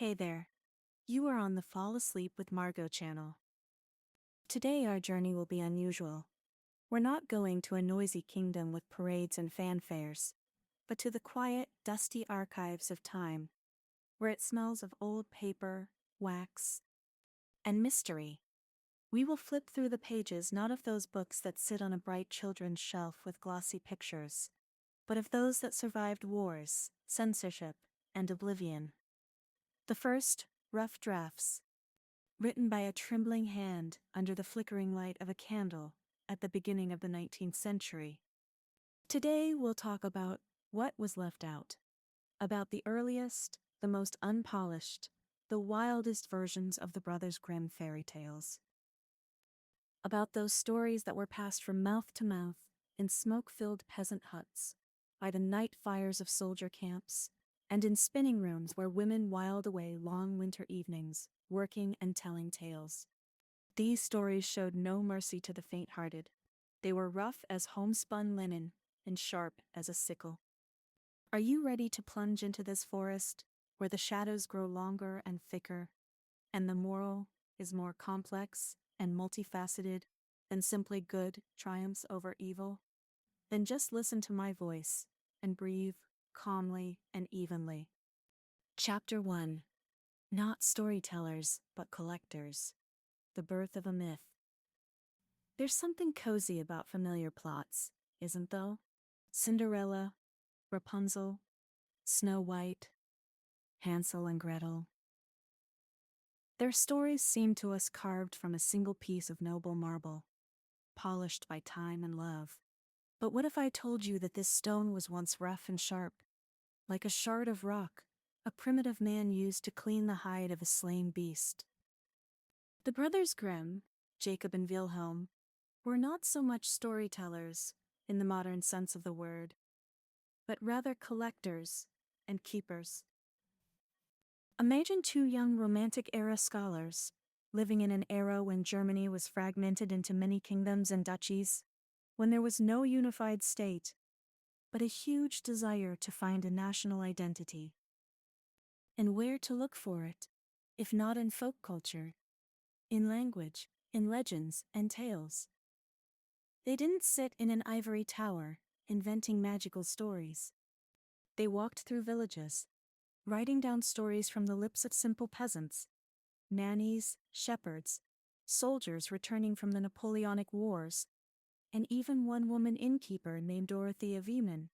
Hey there. You are on the Fall Asleep with Margot channel. Today our journey will be unusual. We're not going to a noisy kingdom with parades and fanfares, but to the quiet, dusty archives of time, where it smells of old paper, wax, and mystery. We will flip through the pages not of those books that sit on a bright children's shelf with glossy pictures, but of those that survived wars, censorship, and oblivion. The first, rough drafts, written by a trembling hand under the flickering light of a candle at the beginning of the 19th century. Today we'll talk about what was left out, about the earliest, the most unpolished, the wildest versions of the Brothers Grimm fairy tales. About those stories that were passed from mouth to mouth in smoke-filled peasant huts, by the night fires of soldier camps, and in spinning rooms where women whiled away long winter evenings, working and telling tales. These stories showed no mercy to the faint-hearted. They were rough as homespun linen and sharp as a sickle. Are you ready to plunge into this forest, where the shadows grow longer and thicker, and the moral is more complex and multifaceted than simply good triumphs over evil? Then just listen to my voice and breathe calmly and evenly. Chapter 1. Not storytellers, but collectors. The birth of a myth. There's something cozy about familiar plots, isn't there? Cinderella, Rapunzel, Snow White, Hansel and Gretel. Their stories seem to us carved from a single piece of noble marble, polished by time and love. But what if I told you that this stone was once rough and sharp, like a shard of rock, a primitive man used to clean the hide of a slain beast? The Brothers Grimm, Jacob and Wilhelm, were not so much storytellers, in the modern sense of the word, but rather collectors and keepers. Imagine two young Romantic-era scholars, living in an era when Germany was fragmented into many kingdoms and duchies, when there was no unified state, but a huge desire to find a national identity. And where to look for it, if not in folk culture, in language, in legends and tales? They didn't sit in an ivory tower, inventing magical stories. They walked through villages, writing down stories from the lips of simple peasants, nannies, shepherds, soldiers returning from the Napoleonic Wars, and even one woman innkeeper named Dorothea Wieman,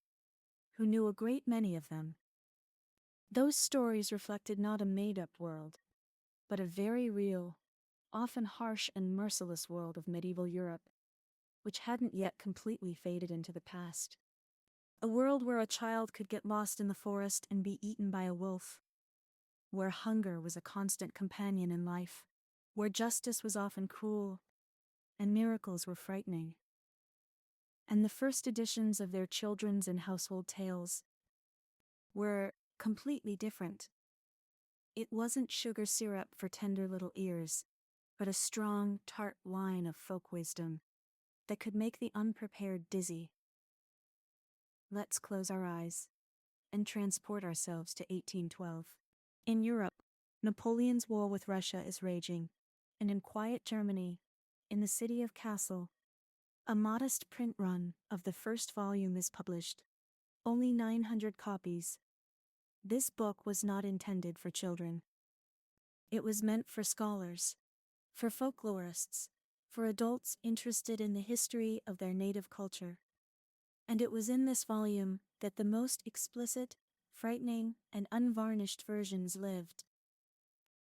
who knew a great many of them. Those stories reflected not a made-up world, but a very real, often harsh and merciless world of medieval Europe, which hadn't yet completely faded into the past. A world where a child could get lost in the forest and be eaten by a wolf, where hunger was a constant companion in life, where justice was often cruel, and miracles were frightening. And the first editions of their children's and household tales were completely different. It wasn't sugar syrup for tender little ears, but a strong, tart wine of folk wisdom that could make the unprepared dizzy. Let's close our eyes and transport ourselves to 1812. In Europe, Napoleon's war with Russia is raging, and in quiet Germany, in the city of Kassel, a modest print run of the first volume is published. Only 900 copies. This book was not intended for children. It was meant for scholars, for folklorists, for adults interested in the history of their native culture. And it was in this volume that the most explicit, frightening, and unvarnished versions lived.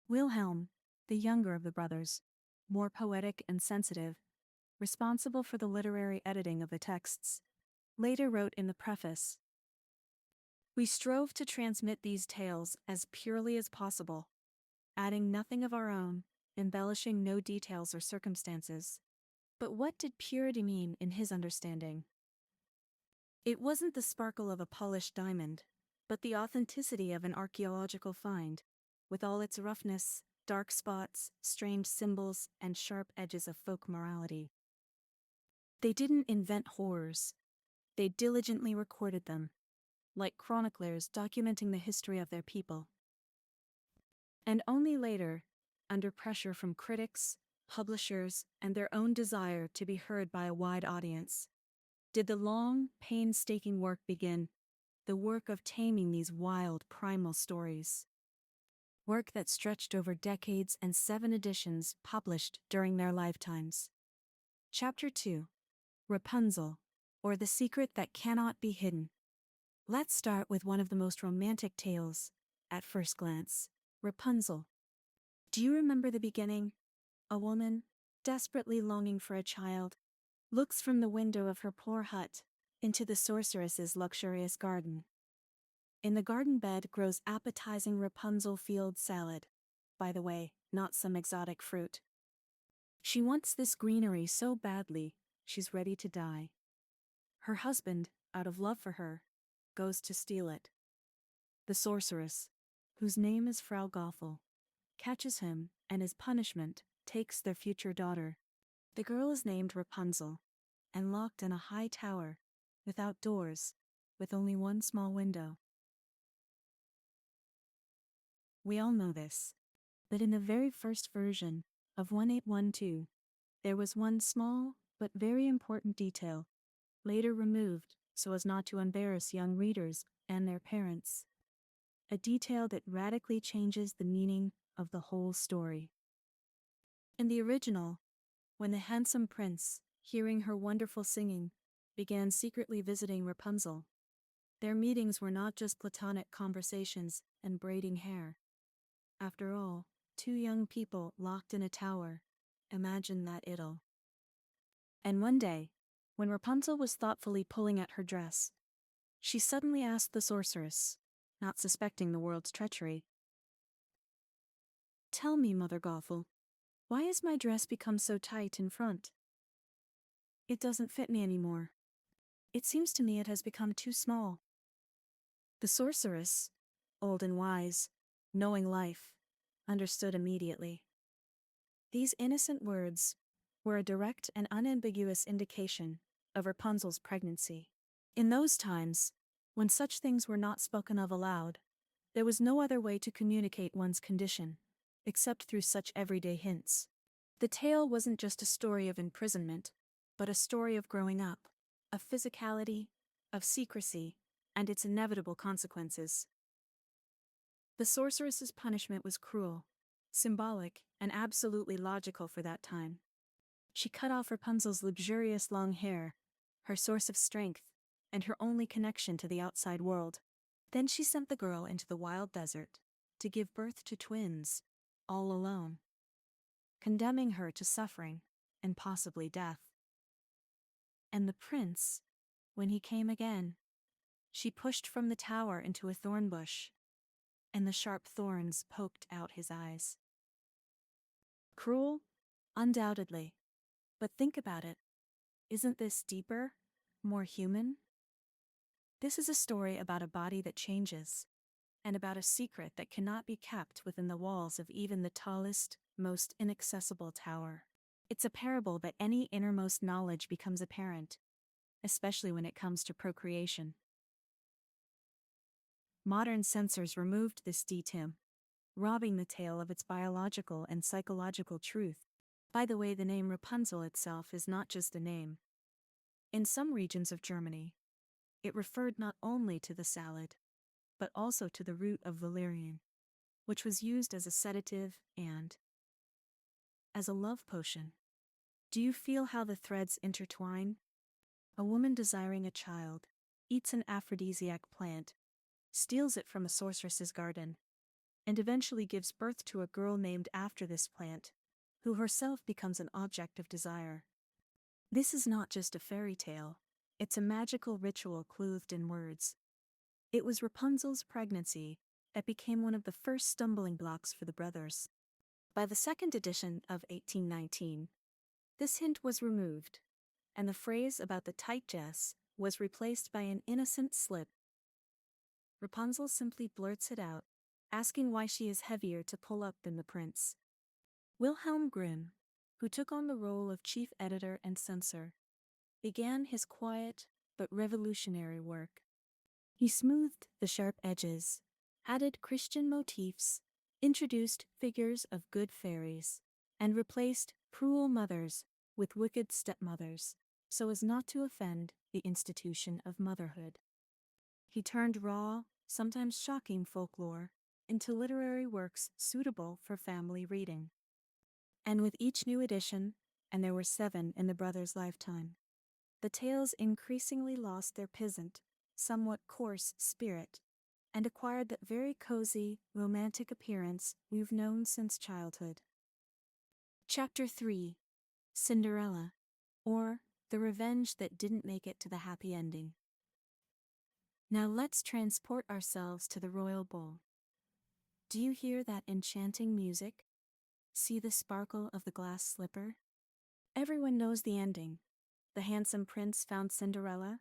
Wilhelm, the younger of the brothers, more poetic and sensitive, responsible for the literary editing of the texts, later wrote in the preface, "We strove to transmit these tales as purely as possible, adding nothing of our own, embellishing no details or circumstances." But what did purity mean in his understanding? It wasn't the sparkle of a polished diamond, but the authenticity of an archaeological find, with all its roughness, dark spots, strange symbols, and sharp edges of folk morality. They didn't invent horrors. They diligently recorded them, like chroniclers documenting the history of their people. And only later, under pressure from critics, publishers, and their own desire to be heard by a wide audience, did the long, painstaking work begin, the work of taming these wild, primal stories. Work that stretched over decades and 7 editions published during their lifetimes. Chapter 2. Rapunzel, or the Secret That Cannot Be Hidden. Let's start with one of the most romantic tales, at first glance, Rapunzel. Do you remember the beginning? A woman, desperately longing for a child, looks from the window of her poor hut into the sorceress's luxurious garden. In the garden bed grows appetizing Rapunzel field salad. By the way, not some exotic fruit. She wants this greenery so badly, she's ready to die. Her husband, out of love for her, goes to steal it. The sorceress, whose name is Frau Gothel, catches him and as punishment takes their future daughter. The girl is named Rapunzel and locked in a high tower, without doors, with only one small window. We all know this, but in the very first version of 1812, there was one small but very important detail, later removed so as not to embarrass young readers and their parents. A detail that radically changes the meaning of the whole story. In the original, when the handsome prince, hearing her wonderful singing, began secretly visiting Rapunzel, their meetings were not just platonic conversations and braiding hair. After all, 2 young people locked in a tower. Imagine that idyll. And one day, when Rapunzel was thoughtfully pulling at her dress, she suddenly asked the sorceress, not suspecting the world's treachery, "Tell me, Mother Gothel, why has my dress become so tight in front? It doesn't fit me anymore. It seems to me it has become too small." The sorceress, old and wise, knowing life, understood immediately. These innocent words were a direct and unambiguous indication of Rapunzel's pregnancy. In those times, when such things were not spoken of aloud, there was no other way to communicate one's condition, except through such everyday hints. The tale wasn't just a story of imprisonment, but a story of growing up, of physicality, of secrecy, and its inevitable consequences. The sorceress's punishment was cruel, symbolic, and absolutely logical for that time. She cut off Rapunzel's luxurious long hair, her source of strength, and her only connection to the outside world. Then she sent the girl into the wild desert to give birth to twins, all alone, condemning her to suffering and possibly death. And the prince, when he came again, she pushed from the tower into a thorn bush, and the sharp thorns poked out his eyes. Cruel? Undoubtedly. But think about it. Isn't this deeper, more human? This is a story about a body that changes, and about a secret that cannot be kept within the walls of even the tallest, most inaccessible tower. It's a parable that any innermost knowledge becomes apparent, especially when it comes to procreation. Modern censors removed this detail, robbing the tale of its biological and psychological truth. By the way, the name Rapunzel itself is not just a name. In some regions of Germany, it referred not only to the salad, but also to the root of valerian, which was used as a sedative and as a love potion. Do you feel how the threads intertwine? A woman desiring a child eats an aphrodisiac plant, steals it from a sorceress's garden, and eventually gives birth to a girl named after this plant, who herself becomes an object of desire. This is not just a fairy tale, it's a magical ritual clothed in words. It was Rapunzel's pregnancy that became one of the first stumbling blocks for the brothers. By the second edition of 1819, this hint was removed, and the phrase about the tight dress was replaced by an innocent slip. Rapunzel simply blurts it out, asking why she is heavier to pull up than the prince. Wilhelm Grimm, who took on the role of chief editor and censor, began his quiet but revolutionary work. He smoothed the sharp edges, added Christian motifs, introduced figures of good fairies, and replaced cruel mothers with wicked stepmothers, so as not to offend the institution of motherhood. He turned raw, sometimes shocking folklore into literary works suitable for family reading. And with each new edition, and there were 7 in the brothers' lifetime, the tales increasingly lost their peasant, somewhat coarse spirit, and acquired that very cozy, romantic appearance we've known since childhood. Chapter 3: Cinderella, or The Revenge That Didn't Make It to the Happy Ending. Now let's transport ourselves to the royal bowl. Do you hear that enchanting music? See the sparkle of the glass slipper? Everyone knows the ending. The handsome prince found Cinderella.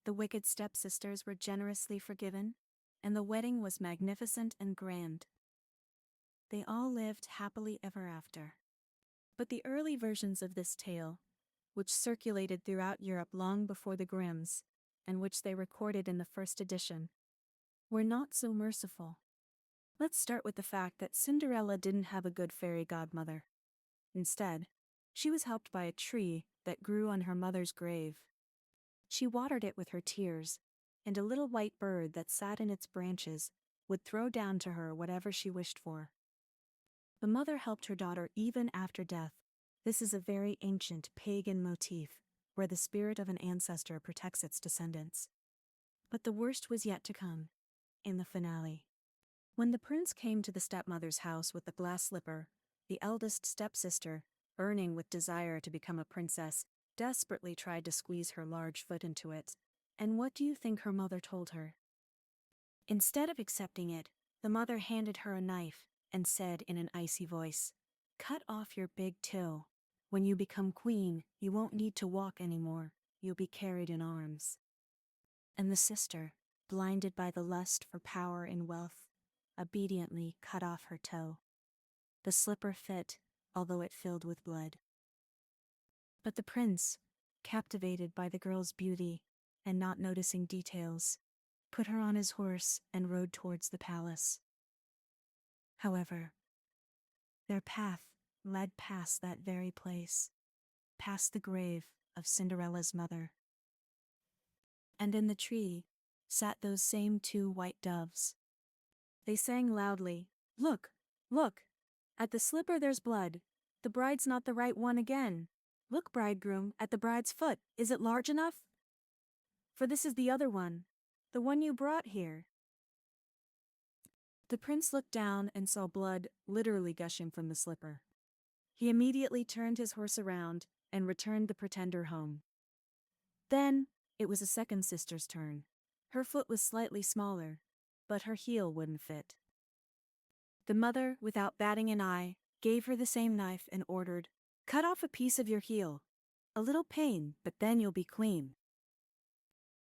The wicked stepsisters were generously forgiven, and the wedding was magnificent and grand. They all lived happily ever after. But the early versions of this tale, which circulated throughout Europe long before the Grimms, and which they recorded in the first edition, were not so merciful. Let's start with the fact that Cinderella didn't have a good fairy godmother. Instead, she was helped by a tree that grew on her mother's grave. She watered it with her tears, and a little white bird that sat in its branches would throw down to her whatever she wished for. The mother helped her daughter even after death. This is a very ancient pagan motif, where the spirit of an ancestor protects its descendants. But the worst was yet to come, in the finale. When the prince came to the stepmother's house with the glass slipper, the eldest stepsister, burning with desire to become a princess, desperately tried to squeeze her large foot into it. And what do you think her mother told her? Instead of accepting it, the mother handed her a knife and said in an icy voice, "Cut off your big toe. When you become queen, you won't need to walk anymore. You'll be carried in arms." And the sister, blinded by the lust for power and wealth, obediently cut off her toe. The slipper fit, although it filled with blood. But the prince, captivated by the girl's beauty and not noticing details, put her on his horse and rode towards the palace. However, their path led past that very place, past the grave of Cinderella's mother. And in the tree sat those same 2 white doves. They sang loudly, "Look, look! At the slipper there's blood. The bride's not the right one again. Look, bridegroom, at the bride's foot. Is it large enough? For this is the other one, the one you brought here." The prince looked down and saw blood literally gushing from the slipper. He immediately turned his horse around and returned the pretender home. Then it was a second sister's turn. Her foot was slightly smaller, but her heel wouldn't fit. The mother, without batting an eye, gave her the same knife and ordered, "Cut off a piece of your heel. A little pain, but then you'll be clean."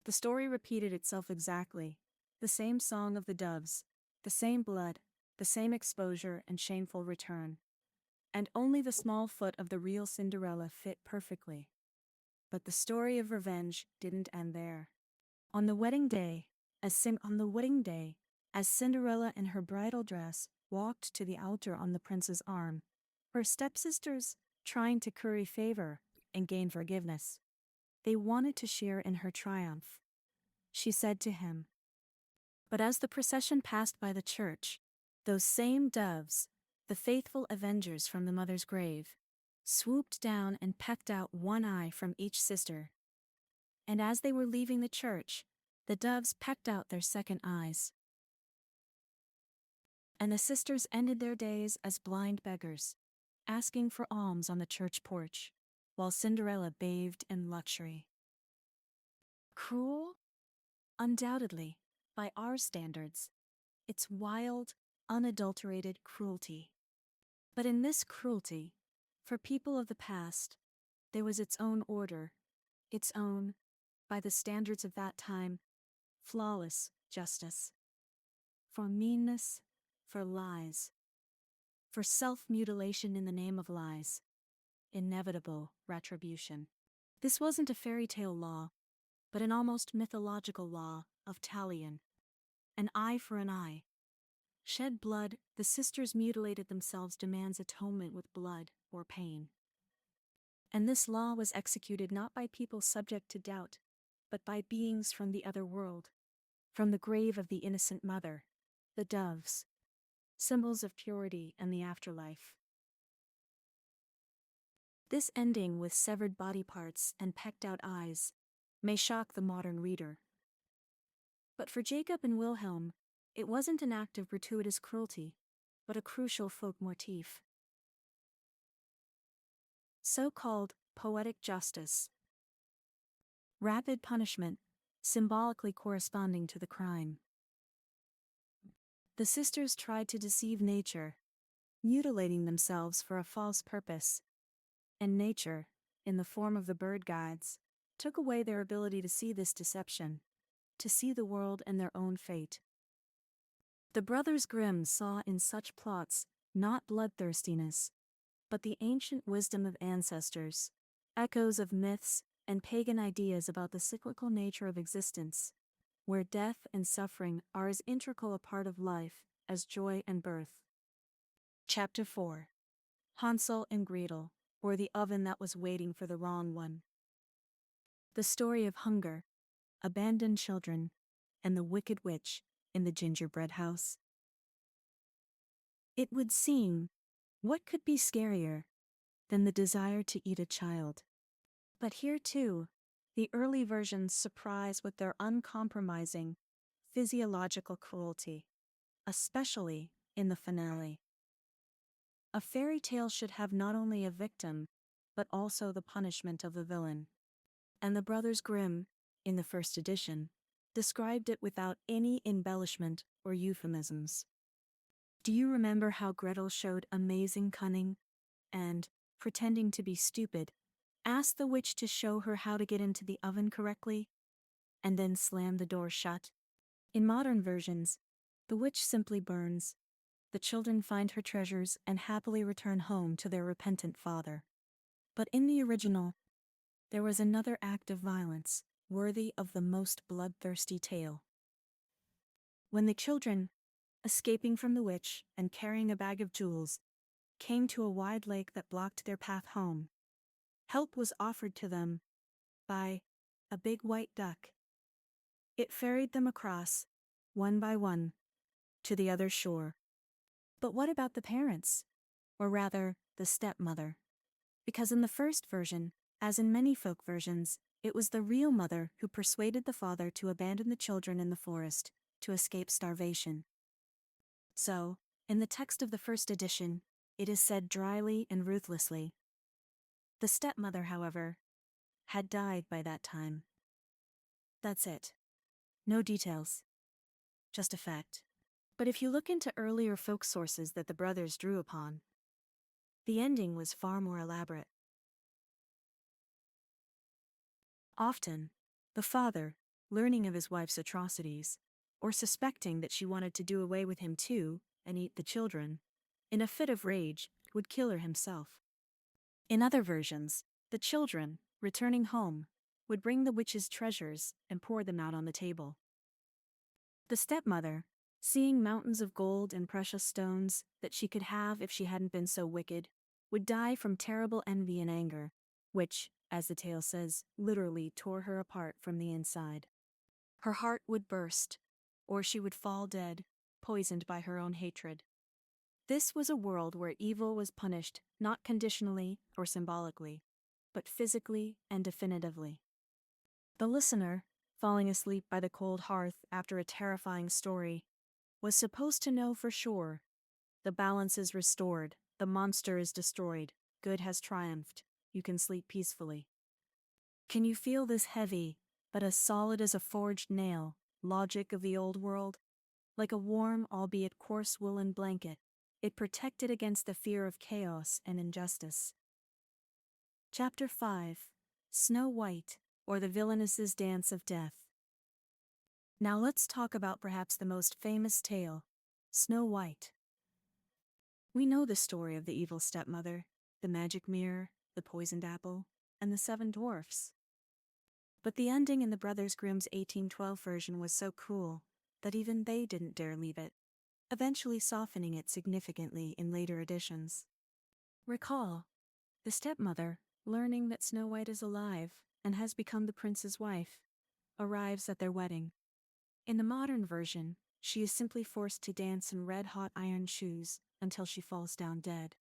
The story repeated itself exactly. The same song of the doves, the same blood, the same exposure and shameful return. And only the small foot of the real Cinderella fit perfectly. But the story of revenge didn't end there. On the wedding day, as Cinderella in her bridal dress walked to the altar on the prince's arm, her stepsisters, trying to curry favor and gain forgiveness, they wanted to share in her triumph. She said to him, "But as the procession passed by the church, those same doves, the faithful avengers from the mother's grave, swooped down and pecked out one eye from each sister. And as they were leaving the church, the doves pecked out their second eyes. And the sisters ended their days as blind beggars, asking for alms on the church porch, while Cinderella bathed in luxury." Cruel? Undoubtedly, by our standards. It's wild, unadulterated cruelty. But in this cruelty, for people of the past, there was its own order, its own, by the standards of that time, flawless justice. For meanness, for lies, for self-mutilation in the name of lies, inevitable retribution. This wasn't a fairy tale law, but an almost mythological law of Talion. An eye for an eye. Shed blood, the sisters mutilated themselves demands atonement with blood or pain. And this law was executed not by people subject to doubt, but by beings from the other world, from the grave of the innocent mother, the doves, symbols of purity and the afterlife. This ending with severed body parts and pecked out eyes may shock the modern reader. But for Jacob and Wilhelm, it wasn't an act of gratuitous cruelty, but a crucial folk motif. So-called poetic justice. Rapid punishment, symbolically corresponding to the crime. The sisters tried to deceive nature, mutilating themselves for a false purpose, and nature, in the form of the bird gods, took away their ability to see this deception, to see the world and their own fate. The Brothers Grimm saw in such plots not bloodthirstiness, but the ancient wisdom of ancestors, echoes of myths and pagan ideas about the cyclical nature of existence, where death and suffering are as integral a part of life as joy and birth. Chapter 4. Hansel and Gretel, or the oven that was waiting for the wrong one. The story of hunger, abandoned children, and the wicked witch in the gingerbread house. It would seem, what could be scarier than the desire to eat a child? But here too, the early versions surprise with their uncompromising, physiological cruelty, especially in the finale. A fairy tale should have not only a victim, but also the punishment of the villain. And the Brothers Grimm, in the first edition, described it without any embellishment or euphemisms. Do you remember how Gretel showed amazing cunning and, pretending to be stupid, asked the witch to show her how to get into the oven correctly, and then slammed the door shut? In modern versions, the witch simply burns. The children find her treasures and happily return home to their repentant father. But in the original, there was another act of violence worthy of the most bloodthirsty tale. When the children, escaping from the witch and carrying a bag of jewels, came to a wide lake that blocked their path home, help was offered to them by a big white duck. It ferried them across, one by one, to the other shore. But what about the parents? Or rather, the stepmother? Because in the first version, as in many folk versions, it was the real mother who persuaded the father to abandon the children in the forest to escape starvation. So, in the text of the first edition, it is said dryly and ruthlessly. The stepmother, however, had died by that time. That's it. No details. Just a fact. But if you look into earlier folk sources that the brothers drew upon, the ending was far more elaborate. Often, the father, learning of his wife's atrocities, or suspecting that she wanted to do away with him too and eat the children, in a fit of rage, would kill her himself. In other versions, the children, returning home, would bring the witch's treasures and pour them out on the table. The stepmother, seeing mountains of gold and precious stones that she could have if she hadn't been so wicked, would die from terrible envy and anger, which, as the tale says, literally tore her apart from the inside. Her heart would burst, or she would fall dead, poisoned by her own hatred. This was a world where evil was punished not conditionally or symbolically, but physically and definitively. The listener, falling asleep by the cold hearth after a terrifying story, was supposed to know for sure: the balance is restored, the monster is destroyed, good has triumphed, you can sleep peacefully. Can you feel this heavy, but as solid as a forged nail, logic of the old world? Like a warm, albeit coarse woolen blanket, it protected against the fear of chaos and injustice. Chapter 5. Snow White, or the Villainess's Dance of Death. Now let's talk about perhaps the most famous tale, Snow White. We know the story of the evil stepmother, the magic mirror, the poisoned apple, and the 7 dwarfs. But the ending in the Brothers Grimm's 1812 version was so cruel that even they didn't dare leave it. eventually softening it significantly in later editions. Recall, the stepmother, learning that Snow White is alive and has become the prince's wife, arrives at their wedding. In the modern version, she is simply forced to dance in red-hot iron shoes until she falls down dead.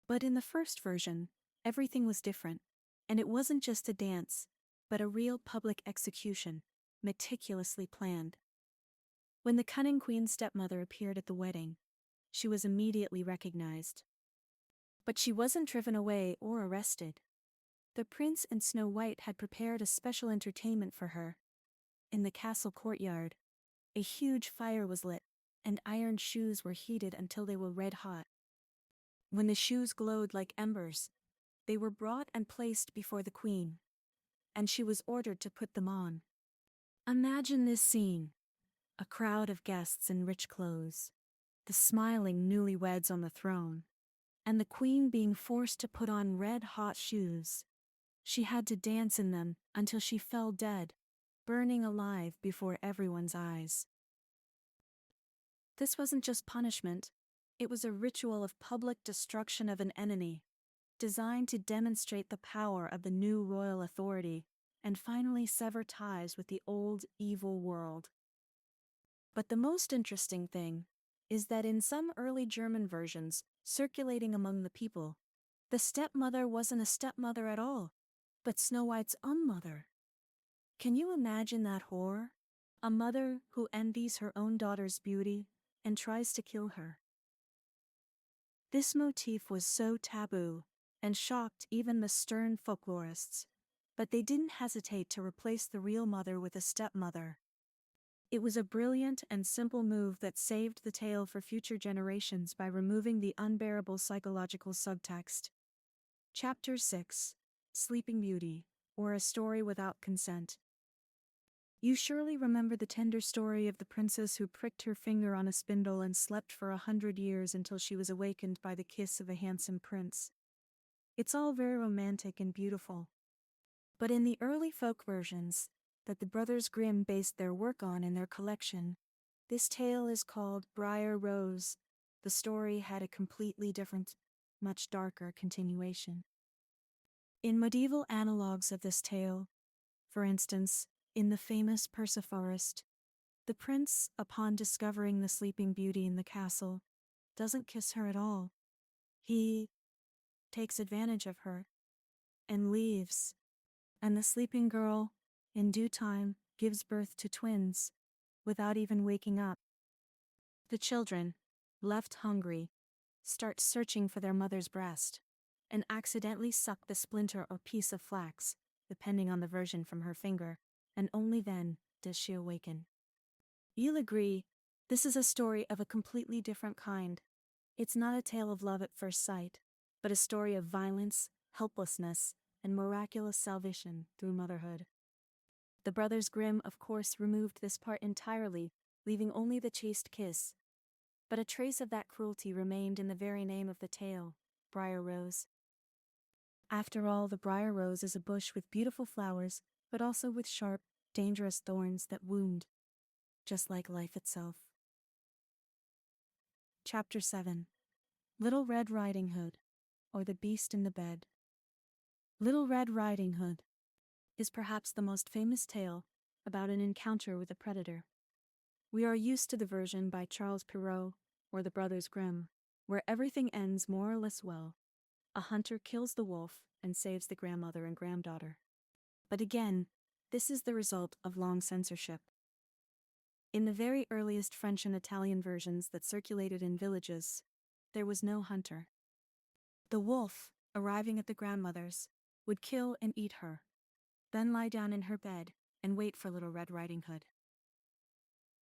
But in the first version, everything was different, and it wasn't just a dance, but a real public execution, meticulously planned. When the cunning queen's stepmother appeared at the wedding, she was immediately recognized. But she wasn't driven away or arrested. The prince and Snow White had prepared a special entertainment for her. In the castle courtyard, a huge fire was lit, and iron shoes were heated until they were red hot. When the shoes glowed like embers, they were brought and placed before the queen, and she was ordered to put them on. Imagine this scene: a crowd of guests in rich clothes, the smiling newlyweds on the throne, and the queen being forced to put on red-hot shoes. She had to dance in them until she fell dead, burning alive before everyone's eyes. This wasn't just punishment, it was a ritual of public destruction of an enemy, designed to demonstrate the power of the new royal authority and finally sever ties with the old evil world. But the most interesting thing is that in some early German versions circulating among the people, the stepmother wasn't a stepmother at all, but Snow White's own mother. Can you imagine that horror? A mother who envies her own daughter's beauty and tries to kill her. This motif was so taboo and shocked even the stern folklorists, but they didn't hesitate to replace the real mother with a stepmother. It was a brilliant and simple move that saved the tale for future generations by removing the unbearable psychological subtext. Chapter 6: Sleeping Beauty, or A Story Without Consent. You surely remember the tender story of the princess who pricked her finger on a spindle and slept for 100 years until she was awakened by the kiss of a handsome prince. It's all very romantic and beautiful. But in the early folk versions that the Brothers Grimm based their work on in their collection, this tale is called Briar Rose. The story had a completely different, much darker continuation. In medieval analogues of this tale, for instance, in the famous Perseforest, the prince, upon discovering the sleeping beauty in the castle, doesn't kiss her at all. He takes advantage of her and leaves, and the sleeping girl, in due time, gives birth to twins, without even waking up. The children, left hungry, start searching for their mother's breast, and accidentally suck the splinter or piece of flax, depending on the version, from her finger, and only then does she awaken. You'll agree, this is a story of a completely different kind. It's not a tale of love at first sight, but a story of violence, helplessness, and miraculous salvation through motherhood. The Brothers Grimm, of course, removed this part entirely, leaving only the chaste kiss. But a trace of that cruelty remained in the very name of the tale, Briar Rose. After all, the briar rose is a bush with beautiful flowers, but also with sharp, dangerous thorns that wound, just like life itself. Chapter 7: Little Red Riding Hood, or the Beast in the Bed. Little Red Riding Hood is perhaps the most famous tale about an encounter with a predator. We are used to the version by Charles Perrault, or the Brothers Grimm, where everything ends more or less well. A hunter kills the wolf and saves the grandmother and granddaughter. But again, this is the result of long censorship. In the very earliest French and Italian versions that circulated in villages, there was no hunter. The wolf, arriving at the grandmother's, would kill and eat her, then lie down in her bed and wait for Little Red Riding Hood.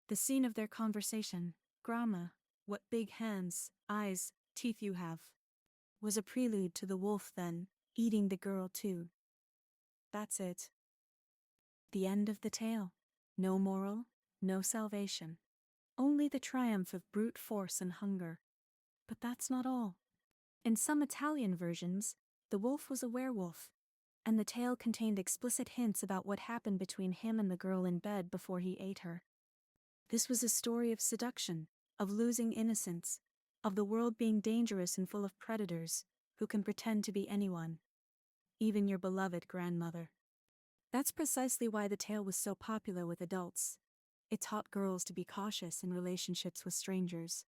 The scene of their conversation, "Grandma, what big hands, eyes, teeth you have," was a prelude to the wolf then eating the girl too. That's it. The end of the tale. No moral, no salvation. Only the triumph of brute force and hunger. But that's not all. In some Italian versions, the wolf was a werewolf, and the tale contained explicit hints about what happened between him and the girl in bed before he ate her. This was a story of seduction, of losing innocence, of the world being dangerous and full of predators who can pretend to be anyone, even your beloved grandmother. That's precisely why the tale was so popular with adults. It taught girls to be cautious in relationships with strangers.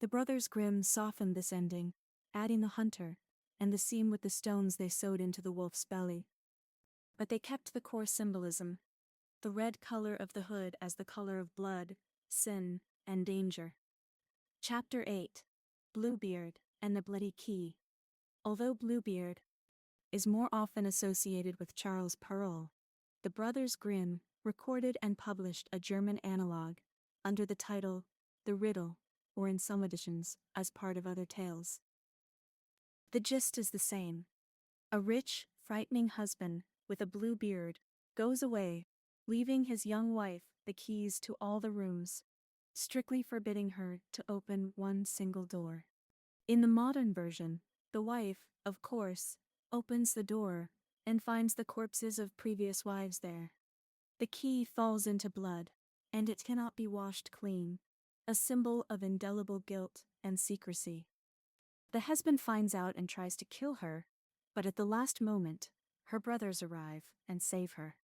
The Brothers Grimm softened this ending, adding the hunter and the seam with the stones they sewed into the wolf's belly. But they kept the core symbolism, the red color of the hood as the color of blood, sin, and danger. Chapter 8: Bluebeard and the Bloody Key. Although Bluebeard is more often associated with Charles Perrault, the Brothers Grimm recorded and published a German analog under the title The Riddle, or in some editions, as part of other tales. The gist is the same. A rich, frightening husband with a blue beard goes away, leaving his young wife the keys to all the rooms, strictly forbidding her to open one single door. In the modern version, the wife, of course, opens the door and finds the corpses of previous wives there. The key falls into blood, and it cannot be washed clean, a symbol of indelible guilt and secrecy. The husband finds out and tries to kill her, but at the last moment, her brothers arrive and save her.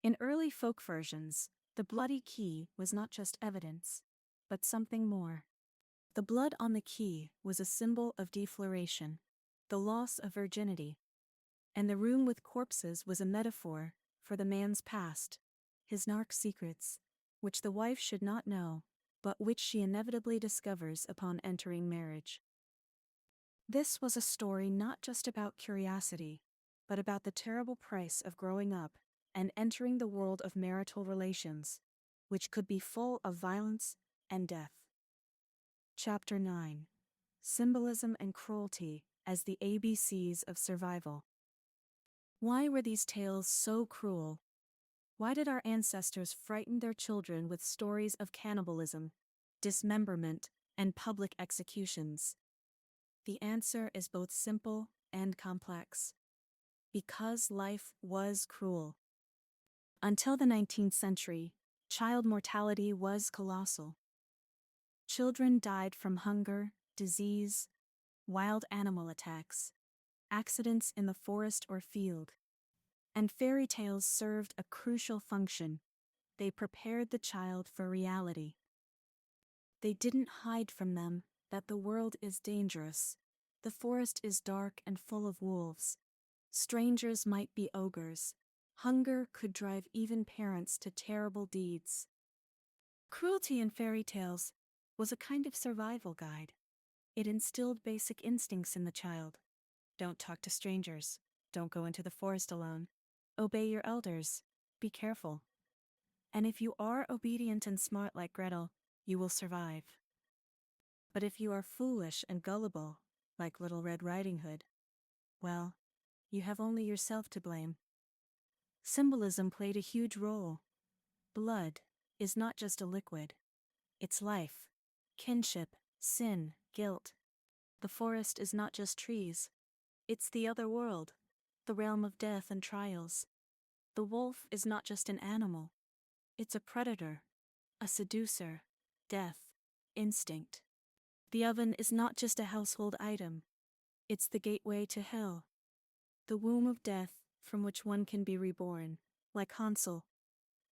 In early folk versions, the bloody key was not just evidence, but something more. The blood on the key was a symbol of defloration, the loss of virginity, and the room with corpses was a metaphor for the man's past, his dark secrets, which the wife should not know, but which she inevitably discovers upon entering marriage. This was a story not just about curiosity, but about the terrible price of growing up and entering the world of marital relations, which could be full of violence and death. Chapter 9: Symbolism and Cruelty as the ABCs of Survival. Why were these tales so cruel? Why did our ancestors frighten their children with stories of cannibalism, dismemberment, and public executions? The answer is both simple and complex. Because life was cruel. Until the 19th century, child mortality was colossal. Children died from hunger, disease, wild animal attacks, accidents in the forest or field. And fairy tales served a crucial function. They prepared the child for reality. They didn't hide from them that the world is dangerous, the forest is dark and full of wolves, strangers might be ogres, hunger could drive even parents to terrible deeds. Cruelty in fairy tales was a kind of survival guide. It instilled basic instincts in the child. Don't talk to strangers. Don't go into the forest alone. Obey your elders. Be careful. And if you are obedient and smart like Gretel, you will survive. But if you are foolish and gullible, like Little Red Riding Hood, well, you have only yourself to blame. Symbolism played a huge role. Blood is not just a liquid. It's life, kinship, sin, guilt. The forest is not just trees. It's the other world, the realm of death and trials. The wolf is not just an animal. It's a predator, a seducer, death, instinct. The oven is not just a household item. It's the gateway to hell, the womb of death from which one can be reborn, like Hansel,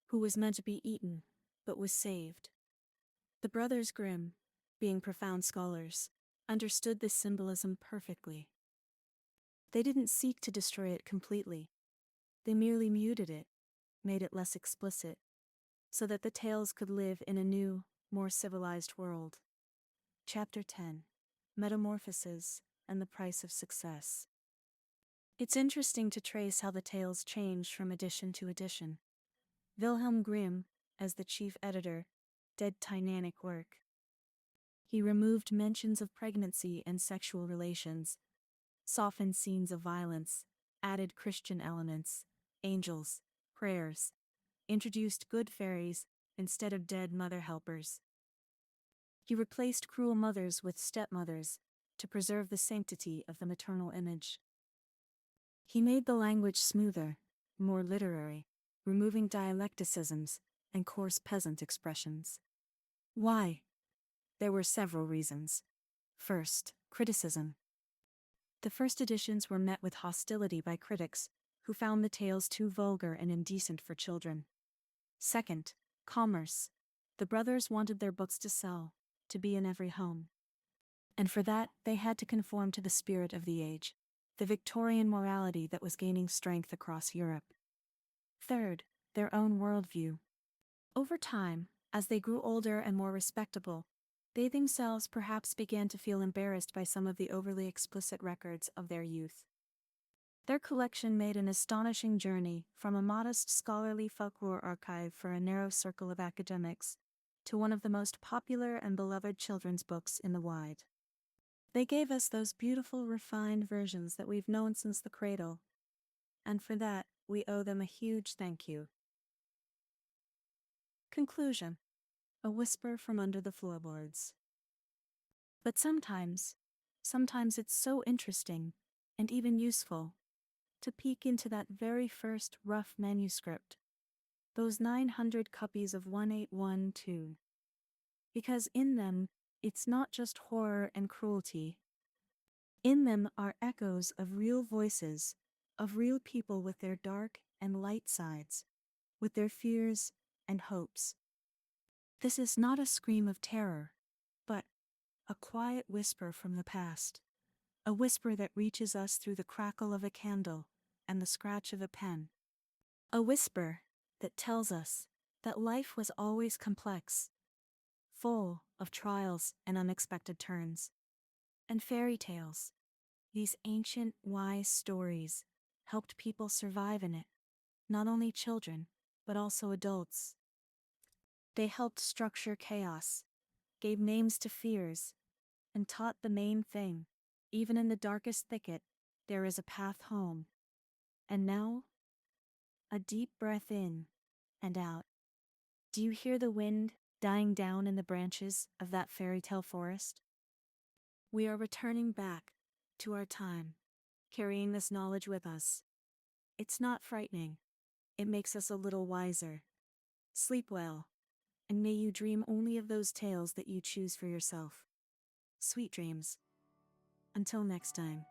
who was meant to be eaten, but was saved. The Brothers Grimm, being profound scholars, understood this symbolism perfectly. They didn't seek to destroy it completely. They merely muted it, made it less explicit, so that the tales could live in a new, more civilized world. Chapter 10: Metamorphoses and the Price of Success. It's interesting to trace how the tales changed from edition to edition. Wilhelm Grimm, as the chief editor, did titanic work. He removed mentions of pregnancy and sexual relations, softened scenes of violence, added Christian elements, angels, prayers, introduced good fairies instead of dead mother helpers. He replaced cruel mothers with stepmothers to preserve the sanctity of the maternal image. He made the language smoother, more literary, removing dialecticisms and coarse peasant expressions. Why? There were several reasons. First, criticism. The first editions were met with hostility by critics, who found the tales too vulgar and indecent for children. Second, commerce. The brothers wanted their books to sell, to be in every home. And for that, they had to conform to the spirit of the age, the Victorian morality that was gaining strength across Europe. Third, their own worldview. Over time, as they grew older and more respectable, they themselves perhaps began to feel embarrassed by some of the overly explicit records of their youth. Their collection made an astonishing journey from a modest scholarly folklore archive for a narrow circle of academics to one of the most popular and beloved children's books in the wide. They gave us those beautiful, refined versions that we've known since the cradle, and for that, we owe them a huge thank you. Conclusion. A whisper from under the floorboards. But sometimes it's so interesting, and even useful, to peek into that very first rough manuscript, those 900 copies of 1812. Because in them, it's not just horror and cruelty. In them are echoes of real voices, of real people with their dark and light sides, with their fears and hopes. This is not a scream of terror, but a quiet whisper from the past, a whisper that reaches us through the crackle of a candle and the scratch of a pen. A whisper that tells us that life was always complex, full of trials and unexpected turns. And fairy tales, these ancient, wise stories, helped people survive in it, not only children, but also adults. They helped structure chaos, gave names to fears, and taught the main thing: even in the darkest thicket, there is a path home. And now, a deep breath in and out. Do you hear the wind dying down in the branches of that fairy tale forest? We are returning back to our time, carrying this knowledge with us. It's not frightening. It makes us a little wiser. Sleep well, and may you dream only of those tales that you choose for yourself. Sweet dreams. Until next time.